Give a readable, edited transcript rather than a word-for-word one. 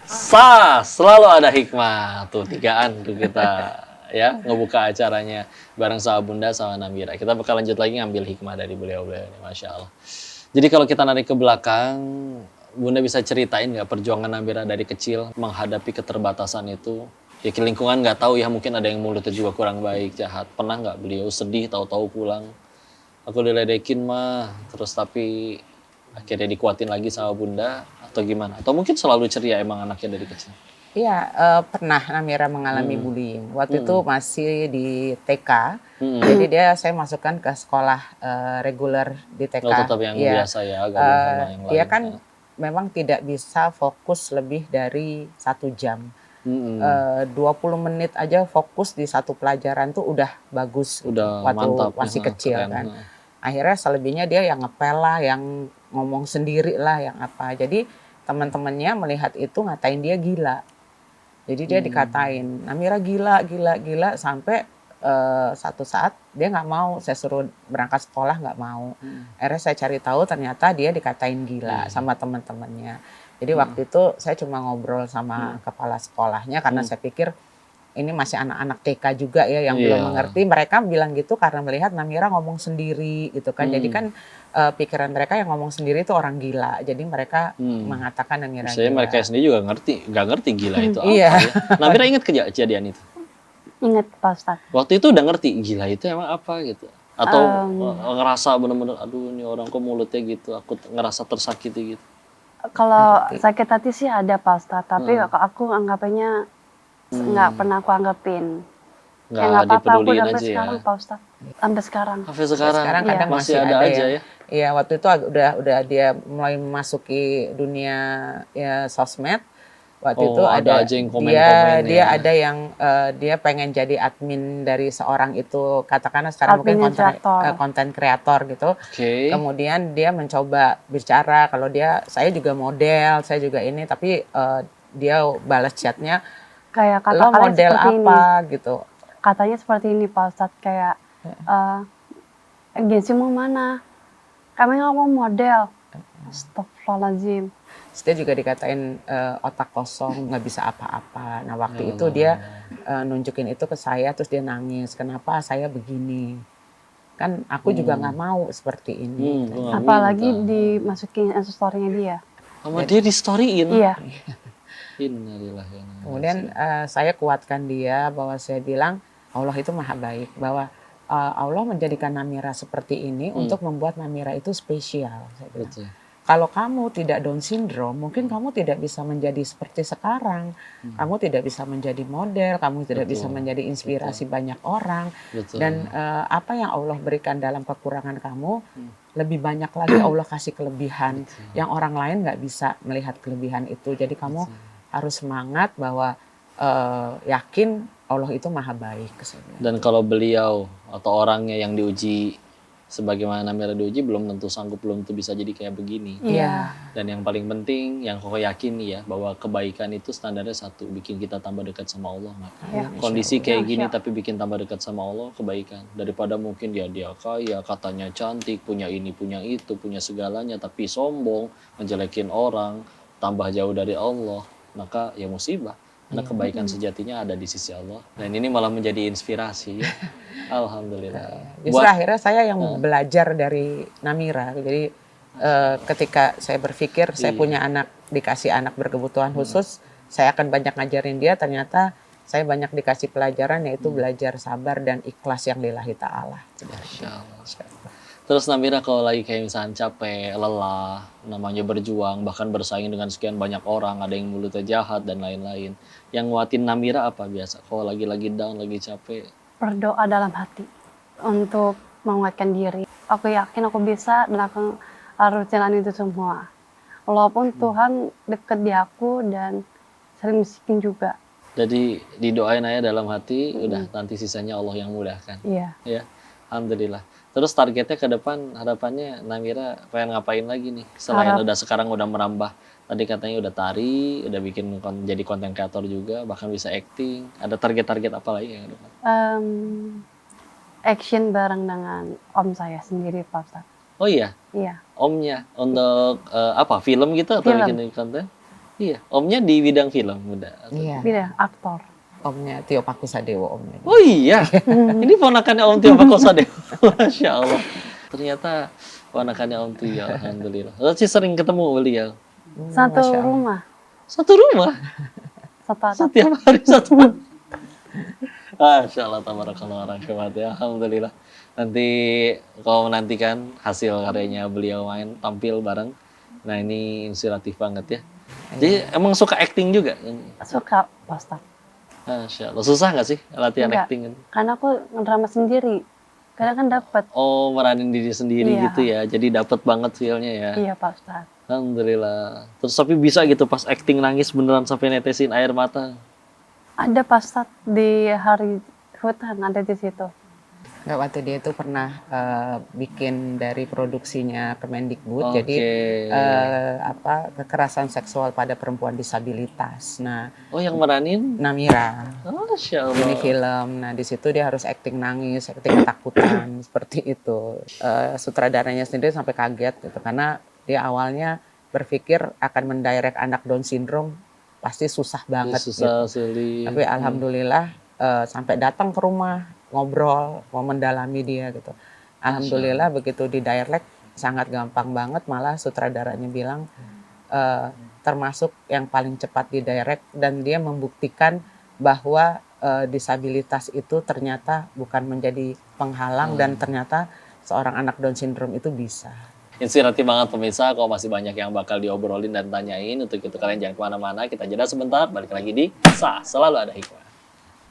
Selalu ada hikmah. Tuh, tigaan tuh kita ya ngebuka acaranya bareng sama Bunda sama Namira. Kita bakal lanjut lagi ngambil hikmah dari beliau-beliau ini, Masya Allah. Jadi kalau kita narik ke belakang, Bunda bisa ceritain nggak perjuangan Namira dari kecil menghadapi keterbatasan itu? Ya ke lingkungan nggak tahu ya, mungkin ada yang mulutnya juga kurang baik, jahat. Pernah nggak beliau sedih tahu-tahu pulang, aku diledekin mah, terus tapi akhirnya dikuatin lagi sama Bunda atau gimana? Atau mungkin selalu ceria emang anaknya dari kecil? Iya, pernah Namira mengalami Mm-mm. bullying. Waktu itu Mm-mm. masih di TK, jadi Mm-mm. saya masukkan ke sekolah reguler di Oh, TK. tetap yang Iya, biasa ya, gabung sama yang dia lain. kan memang tidak bisa fokus lebih dari 1 jam. Mm-mm. 20 menit aja fokus di satu pelajaran tuh udah bagus gitu, Udah waktu mantap ya, masih kecil keren. kan. Akhirnya selebihnya dia yang ngepel lah, yang ngomong sendiri lah, yang apa. Jadi teman-temannya melihat itu ngatain dia gila. Jadi dia dikatain, Namira gila, gila, gila, sampai satu saat dia nggak mau, saya suruh berangkat sekolah nggak mau. Akhirnya saya cari tahu ternyata dia dikatain gila sama teman-temannya. Jadi waktu itu saya cuma ngobrol sama kepala sekolahnya karena saya pikir ini masih anak-anak TK juga ya yang belum Iya. mengerti. Mereka bilang gitu karena melihat Namira ngomong sendiri gitu kan. Jadi kan pikiran mereka yang ngomong sendiri itu orang gila. Jadi mereka mengatakan Namira Saya gila. mereka sendiri juga nggak ngerti gila itu apa Iya. ya. Namira ingat kejadian itu? Ingat Pak Ustadz. Waktu itu udah ngerti gila itu emang apa gitu? Atau ngerasa bener-bener aduh ini orang kok mulutnya gitu, aku ngerasa tersakiti gitu. Kalau sakit hati sih ada Pak Ustadz, tapi aku anggapnya nggak pernah aku anggapin. Ya nggak apa-apa, aku dipeduliin sampai aja ya. sekarang Pak Ustadz. Sampai sekarang. Sampai sekarang, Sekarang Iya. kadang masih ada aja ya. Iya, waktu itu udah dia mulai memasuki dunia ya sosmed. Waktu itu ada ada aja yang komen-komen dia ya. ada yang dia pengen jadi admin dari seorang itu, katakanlah sekarang mungkin konten kreator gitu. Oke. Kemudian dia mencoba bicara kalau saya juga model, saya juga ini, tapi dia balas chatnya Kayak lo kata-kata model seperti apa ini. gitu. Katanya seperti ini Pak Ustadz, kayak agensi mau mana? Kami nggak mau model. Astagfirullahaladzim. Dia juga dikatain otak kosong, nggak bisa apa-apa. Nah waktu itu dia nunjukin itu ke saya, terus dia nangis. Kenapa saya begini? Kan aku juga nggak mau seperti ini. Apalagi dimasukin story-nya dia. Sama dia di storyin? Iya. Innalillahi. Kemudian saya kuatkan dia bahwa saya bilang Allah itu maha baik, bahwa Allah menjadikan Namira seperti ini untuk membuat Namira itu spesial. Saya bilang. Betul. Kalau kamu tidak Down syndrome, mungkin kamu tidak bisa menjadi seperti sekarang. Kamu tidak bisa menjadi model, kamu tidak bisa menjadi inspirasi banyak orang. Betul. Dan apa yang Allah berikan dalam kekurangan kamu, lebih banyak lagi Allah kasih kelebihan. Yang orang lain nggak bisa melihat kelebihan itu. Jadi kamu harus semangat bahwa yakin Allah itu maha baik. Dan kalau beliau atau orangnya yang diuji sebagaimana Namira diuji belum tentu sanggup, belum tentu bisa jadi kayak begini. Iya. Dan yang paling penting yang kok yakini ya bahwa kebaikan itu standarnya satu, bikin kita tambah dekat sama Allah. Kondisi kayak gini tapi bikin tambah dekat sama Allah, kebaikan. Daripada mungkin dia kaya, katanya cantik, punya ini, punya itu, punya segalanya tapi sombong, menjelekin orang, tambah jauh dari Allah, maka ya musibah. Karena kebaikan sejatinya ada di sisi Allah. Dan ini malah menjadi inspirasi ya. Alhamdulillah. Justru akhirnya saya yang belajar dari Namira. Jadi ketika saya berpikir saya punya anak, dikasih anak berkebutuhan khusus, saya akan banyak ngajarin dia. Ternyata saya banyak dikasih pelajaran, yaitu belajar sabar dan ikhlas yang lillahi ta'ala. Masya Allah. Terus Namira kalau lagi kayak misalnya capek, lelah, namanya berjuang, bahkan bersaing dengan sekian banyak orang, ada yang mulutnya jahat dan lain-lain. Yang nguatin Namira apa biasa? Kalau lagi down, lagi capek? Berdoa dalam hati untuk menguatkan diri. Aku yakin aku bisa dan aku harus jalan itu semua. Walaupun Tuhan dekat di aku dan sering miskin juga. Jadi didoain aja dalam hati, udah nanti sisanya Allah yang mudahkan. Iya. Ya, alhamdulillah. Terus targetnya ke depan, harapannya Namira pengen ngapain lagi nih? Selain sekarang udah merambah, tadi katanya udah tari, udah bikin jadi konten kreator juga, bahkan bisa acting. Ada target-target apa lagi yang ke depan? Action bareng dengan om saya sendiri Pak Ustadz. Oh iya? Iya. Omnya untuk apa? Film gitu atau bikin konten? Iya, omnya di bidang film Bunda. Iya, Beda, aktor. omnya Tio Pakusadewo omnya. Oh iya, ini ponakannya Om Tio Pakusadewo. Masya Allah. Ternyata ponakannya Om Tio, alhamdulillah. Berarti sering ketemu beliau. Satu Masya Allah. rumah, Satu rumah, satu atap. setiap hari satu rumah. Masya Allah, tabarakallah, ya. Alhamdulillah. Nanti kalau menantikan hasil karyanya beliau main tampil bareng. Nah ini inspiratif banget ya. Jadi emang suka acting juga? Suka, Pak Ustadz. Masya Allah. Susah nggak sih latihan Enggak. acting? Karena aku ngedrama sendiri. Kadang kan dapat. Oh, meranin diri sendiri Iya. gitu ya. Jadi dapat banget feel-nya ya. Iya, Pak Ustadz. Alhamdulillah. Terus tapi bisa gitu pas acting nangis beneran sampai netesin air mata. Ada Pak Ustadz di hari hutan, ada di situ. Nggak, waktu dia itu pernah bikin dari produksinya Kemendikbud, Oke. jadi kekerasan seksual pada perempuan disabilitas. Nah, Oh, yang meranin? Namira Masya Allah. ini film. Nah, di situ dia harus acting nangis, acting ketakutan seperti itu. Sutradaranya sendiri sampai kaget gitu karena dia awalnya berpikir akan mendirect anak Down syndrome pasti susah banget gitu. Susah, sulit. Tapi alhamdulillah sampai datang ke rumah ngobrol, mau mendalami dia gitu. Alhamdulillah begitu di direct sangat gampang banget, malah sutradaranya bilang termasuk yang paling cepat di direct dan dia membuktikan bahwa disabilitas itu ternyata bukan menjadi penghalang dan ternyata seorang anak Down syndrome itu bisa. Inspiratif banget pemirsa, kalau masih banyak yang bakal diobrolin dan tanyain. Untuk itu kalian jangan kemana-mana, kita jeda sebentar, balik lagi di Sah Selalu Ada Hikmah.